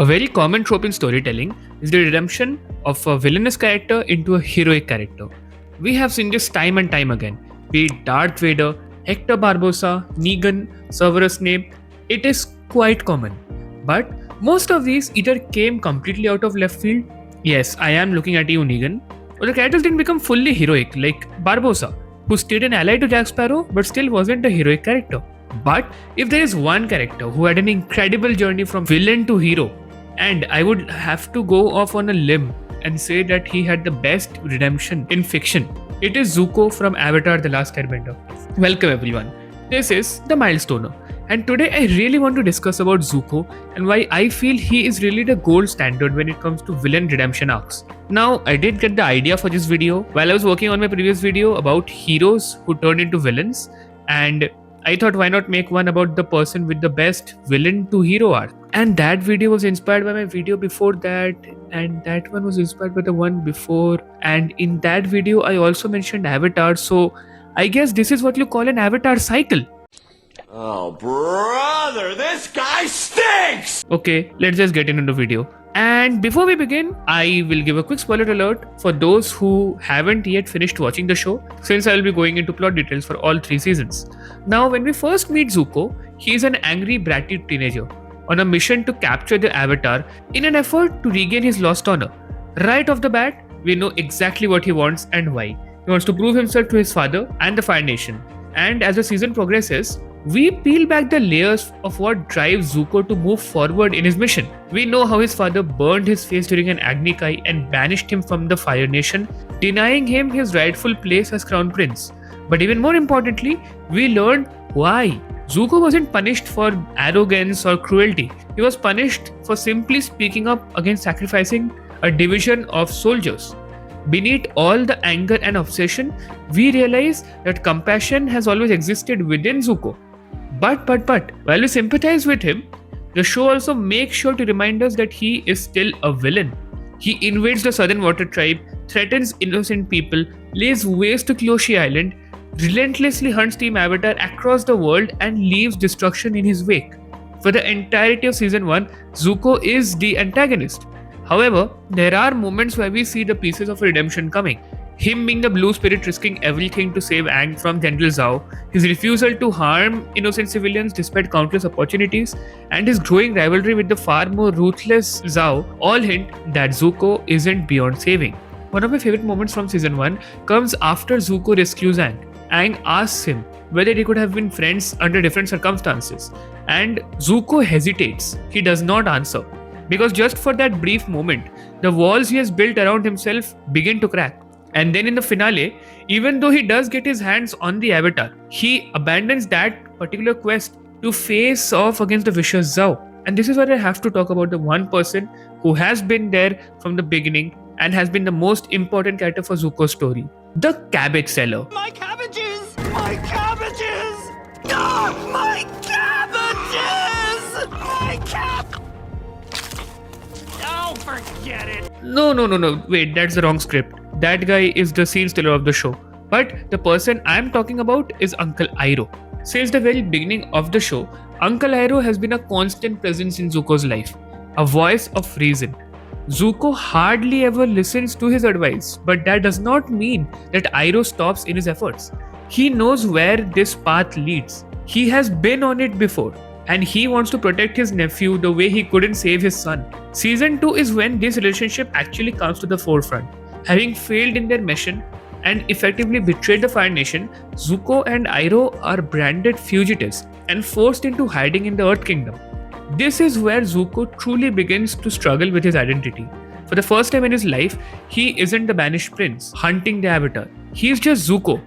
A very common trope in storytelling is the redemption of a villainous character into a heroic character. We have seen this time and time again, be it Darth Vader, Hector Barbossa, Negan, Severus Snape. It is quite common. But most of these either came completely out of left field. Yes, I am looking at you, Negan. Or the characters didn't become fully heroic, like Barbossa, who stayed an ally to Jack Sparrow but still wasn't a heroic character. But if there is one character who had an incredible journey from villain to hero, and I would have to go off on a limb and say that he had the best redemption in fiction, it is Zuko from Avatar: The Last Airbender. Welcome everyone. This is The Milestoner, and today I really want to discuss about Zuko and why I feel he is really the gold standard when it comes to villain redemption arcs. Now, I did get the idea for this video while I was working on my previous video about heroes who turned into villains, and I thought why not make one about the person with the best villain to hero arc. And that video was inspired by my video before that, and that one was inspired by the one before, and in that video I also mentioned Avatar, so I guess this is what you call an Avatar cycle. Oh brother, this guy stinks! Okay, let's just get into the video. And before we begin, I will give a quick spoiler alert for those who haven't yet finished watching the show, since I will be going into plot details for all 3 seasons. Now, when we first meet Zuko, he is an angry, bratty teenager on a mission to capture the Avatar in an effort to regain his lost honor. Right off the bat, we know exactly what he wants and why. He wants to prove himself to his father and the Fire Nation. And as the season progresses, we peel back the layers of what drives Zuko to move forward in his mission. We know how his father burned his face during an Agni Kai and banished him from the Fire Nation, denying him his rightful place as Crown Prince. But even more importantly, we learn why. Zuko wasn't punished for arrogance or cruelty. He was punished for simply speaking up against sacrificing a division of soldiers. Beneath all the anger and obsession, we realize that compassion has always existed within Zuko. But, while we sympathize with him, the show also makes sure to remind us that he is still a villain. He invades the Southern Water Tribe, threatens innocent people, lays waste to Kyoshi Island, relentlessly hunts Team Avatar across the world, and leaves destruction in his wake. For the entirety of Season 1, Zuko is the antagonist. However, there are moments where we see the pieces of redemption coming. Him being the blue spirit risking everything to save Aang from General Zhao, his refusal to harm innocent civilians despite countless opportunities, and his growing rivalry with the far more ruthless Zhao all hint that Zuko isn't beyond saving. One of my favorite moments from Season 1 comes after Zuko rescues Aang. Aang asks him whether they could have been friends under different circumstances, and Zuko hesitates. He does not answer. Because just for that brief moment, the walls he has built around himself begin to crack. And then in the finale, even though he does get his hands on the Avatar, he abandons that particular quest to face off against the vicious Zhao. And this is where I have to talk about the one person who has been there from the beginning and has been the most important character for Zuko's story. The cabbage seller. My cabbages! My cabbages! Ah, my cabbages! My Oh, forget it! No. Wait, that's the wrong script. That guy is the scene stealer of the show. But the person I'm talking about is Uncle Iroh. Since the very beginning of the show, Uncle Iroh has been a constant presence in Zuko's life. A voice of reason. Zuko hardly ever listens to his advice, but that does not mean that Iroh stops in his efforts. He knows where this path leads. He has been on it before, and he wants to protect his nephew the way he couldn't save his son. Season 2 is when this relationship actually comes to the forefront. Having failed in their mission and effectively betrayed the Fire Nation, Zuko and Iroh are branded fugitives and forced into hiding in the Earth Kingdom. This is where Zuko truly begins to struggle with his identity. For the first time in his life, he isn't the banished prince hunting the Avatar. He is just Zuko,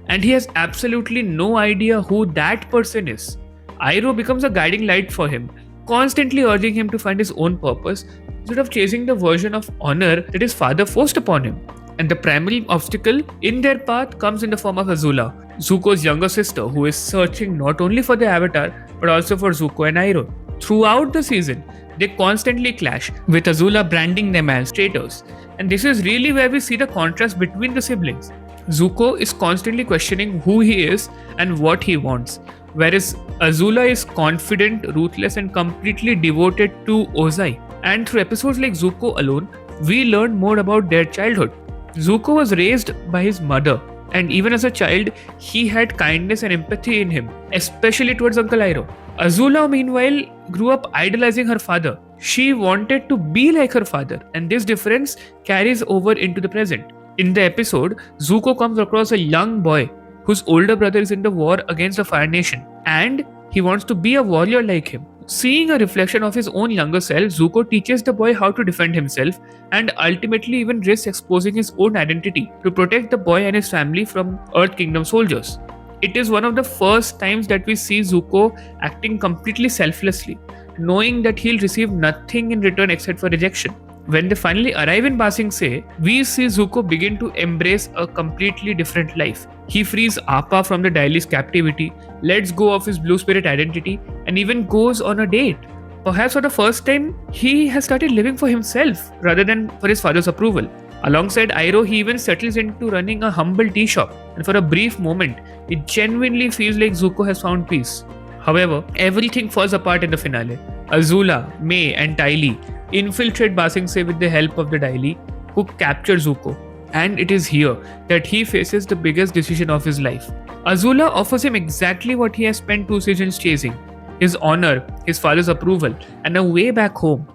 and he has absolutely no idea who that person is. Iroh becomes a guiding light for him, constantly urging him to find his own purpose instead of chasing the version of honor that his father forced upon him. And the primary obstacle in their path comes in the form of Azula, Zuko's younger sister, who is searching not only for the Avatar but also for Zuko and Iroh. Throughout the season, they constantly clash, with Azula branding them as traitors. And this is really where we see the contrast between the siblings. Zuko is constantly questioning who he is and what he wants, whereas Azula is confident, ruthless, and completely devoted to Ozai. And through episodes like Zuko alone, we learn more about their childhood. Zuko was raised by his mother, and even as a child, he had kindness and empathy in him, especially towards Uncle Iroh. Azula, meanwhile, grew up idolizing her father. She wanted to be like her father, and this difference carries over into the present. In the episode, Zuko comes across a young boy whose older brother is in the war against the Fire Nation, and he wants to be a warrior like him. Seeing a reflection of his own younger self, Zuko teaches the boy how to defend himself and ultimately even risks exposing his own identity to protect the boy and his family from Earth Kingdom soldiers. It is one of the first times that we see Zuko acting completely selflessly, knowing that he'll receive nothing in return except for rejection. When they finally arrive in Ba Sing Se, we see Zuko begin to embrace a completely different life. He frees Appa from the Daily's captivity, lets go of his Blue Spirit identity, and even goes on a date. Perhaps for the first time, he has started living for himself rather than for his father's approval. Alongside Iroh, he even settles into running a humble tea shop, and for a brief moment, it genuinely feels like Zuko has found peace. However, everything falls apart in the finale. Azula, May, and Ty Lee infiltrate Ba Sing Se with the help of the Daily, who capture Zuko. And it is here that he faces the biggest decision of his life. Azula offers him exactly what he has spent 2 seasons chasing: his honor, his father's approval, and a way back home.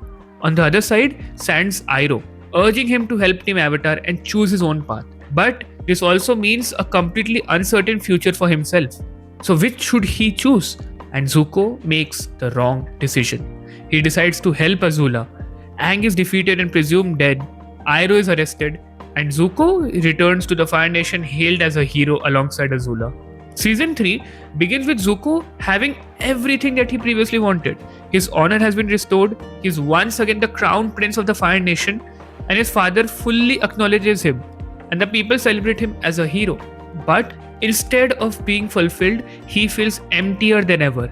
On the other side stands Iroh, urging him to help Team Avatar and choose his own path. But this also means a completely uncertain future for himself. So which should he choose? And Zuko makes the wrong decision. He decides to help Azula. Aang is defeated and presumed dead. Iroh is arrested, and Zuko returns to the Fire Nation hailed as a hero alongside Azula. Season 3 begins with Zuko having everything that he previously wanted. His honor has been restored, he is once again the Crown Prince of the Fire Nation, and his father fully acknowledges him, and the people celebrate him as a hero. But instead of being fulfilled, he feels emptier than ever.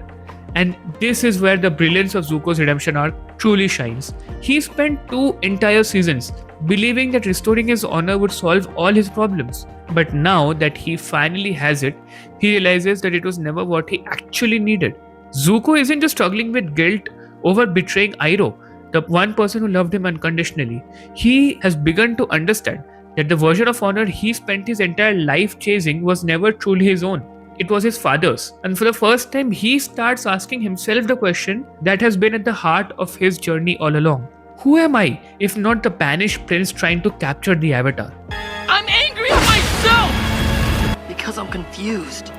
And this is where the brilliance of Zuko's redemption arc truly shines. He spent 2 entire seasons believing that restoring his honor would solve all his problems. But now that he finally has it, he realizes that it was never what he actually needed. Zuko isn't just struggling with guilt over betraying Iroh, the one person who loved him unconditionally. He has begun to understand that the version of honor he spent his entire life chasing was never truly his own. It was his father's. And for the first time, he starts asking himself the question that has been at the heart of his journey all along. Who am I, if not the banished prince trying to capture the Avatar? I'm angry at myself! Because I'm confused.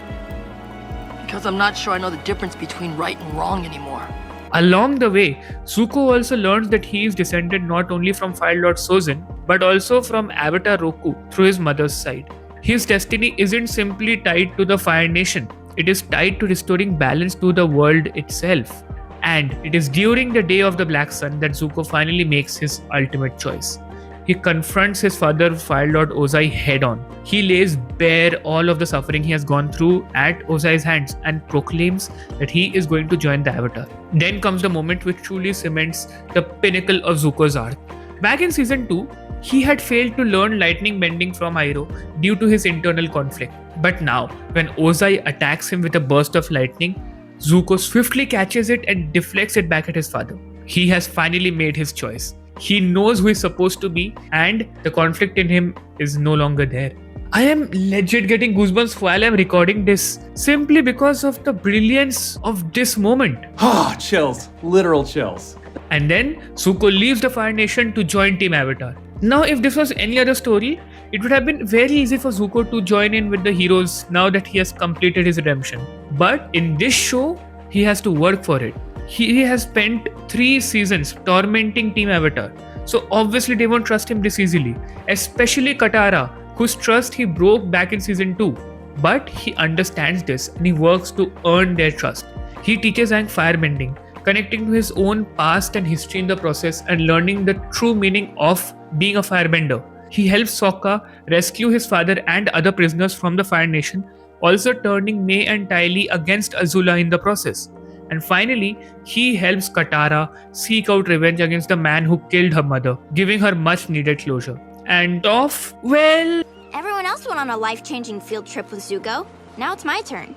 Because I'm not sure I know the difference between right and wrong anymore. Along the way, Zuko also learns that he is descended not only from Fire Lord Sozin, but also from Avatar Roku through his mother's side. His destiny isn't simply tied to the Fire Nation, it is tied to restoring balance to the world itself. And it is during the Day of the Black Sun that Zuko finally makes his ultimate choice. He confronts his father, Fire Lord Ozai, head on. He lays bare all of the suffering he has gone through at Ozai's hands and proclaims that he is going to join the Avatar. Then comes the moment which truly cements the pinnacle of Zuko's arc. Back in season 2, he had failed to learn lightning bending from Iroh due to his internal conflict. But now, when Ozai attacks him with a burst of lightning, Zuko swiftly catches it and deflects it back at his father. He has finally made his choice. He knows who he's supposed to be, and the conflict in him is no longer there. I am legit getting goosebumps while I'm recording this, simply because of the brilliance of this moment. Ah, chills. Literal chills. And then Zuko leaves the Fire Nation to join Team Avatar. Now, if this was any other story, it would have been very easy for Zuko to join in with the heroes now that he has completed his redemption. But in this show, he has to work for it. He has spent 3 seasons tormenting Team Avatar. So obviously they won't trust him this easily. Especially Katara, whose trust he broke back in season 2. But he understands this and he works to earn their trust. He teaches Aang firebending, connecting to his own past and history in the process and learning the true meaning of being a firebender. He helps Sokka rescue his father and other prisoners from the Fire Nation, also turning May and Ty Lee against Azula in the process. And finally, he helps Katara seek out revenge against the man who killed her mother, giving her much needed closure. And Toph, well, everyone else went on a life-changing field trip with Zuko. Now it's my turn.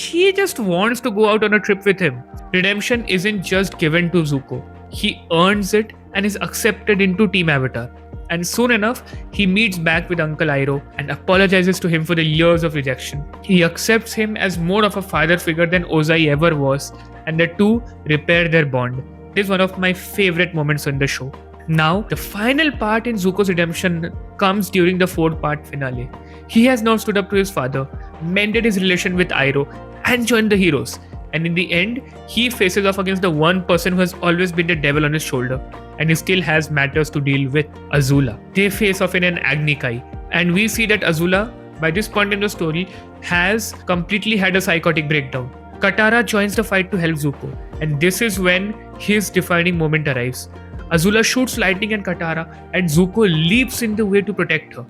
she just wants to go out on a trip with him. Redemption isn't just given to Zuko. He earns it and is accepted into Team Avatar. And soon enough, he meets back with Uncle Iroh and apologizes to him for the years of rejection. He accepts him as more of a father figure than Ozai ever was, and the two repair their bond. It is one of my favorite moments in the show. Now, the final part in Zuko's redemption comes during the 4th part finale. He has now stood up to his father, mended his relation with Iroh, and joined the heroes. And in the end, he faces off against the one person who has always been the devil on his shoulder, and he still has matters to deal with, Azula. They face off in an Agni Kai, and we see that Azula, by this point in the story, has completely had a psychotic breakdown. Katara joins the fight to help Zuko, and this is when his defining moment arrives. Azula shoots lightning at Katara, and Zuko leaps in the way to protect her.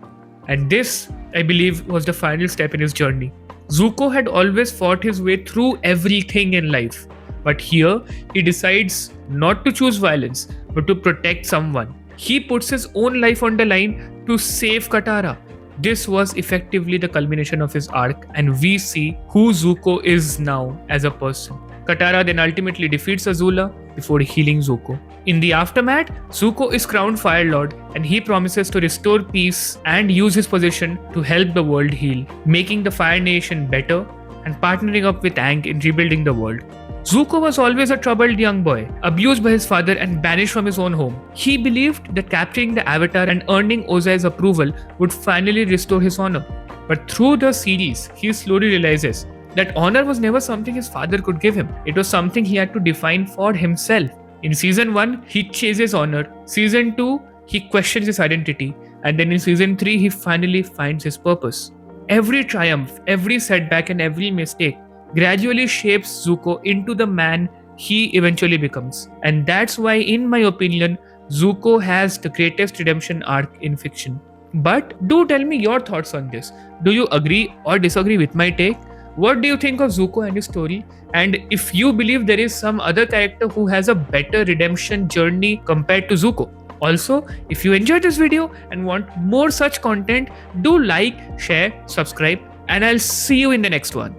And this, I believe, was the final step in his journey. Zuko had always fought his way through everything in life, but here he decides not to choose violence, but to protect someone. He puts his own life on the line to save Katara. This was effectively the culmination of his arc, and we see who Zuko is now as a person. Katara then ultimately defeats Azula before healing Zuko. In the aftermath, Zuko is crowned Fire Lord, and he promises to restore peace and use his position to help the world heal, making the Fire Nation better and partnering up with Aang in rebuilding the world. Zuko was always a troubled young boy, abused by his father and banished from his own home. He believed that capturing the Avatar and earning Ozai's approval would finally restore his honor. But through the series, he slowly realizes that honor was never something his father could give him. It was something he had to define for himself. In season 1, he chases honor. Season 2, he questions his identity. And then in season 3, he finally finds his purpose. Every triumph, every setback, and every mistake gradually shapes Zuko into the man he eventually becomes. And that's why, in my opinion, Zuko has the greatest redemption arc in fiction. But do tell me your thoughts on this. Do you agree or disagree with my take? What do you think of Zuko and his story? And if you believe there is some other character who has a better redemption journey compared to Zuko? Also, if you enjoyed this video and want more such content, do like, share, subscribe, and I'll see you in the next one.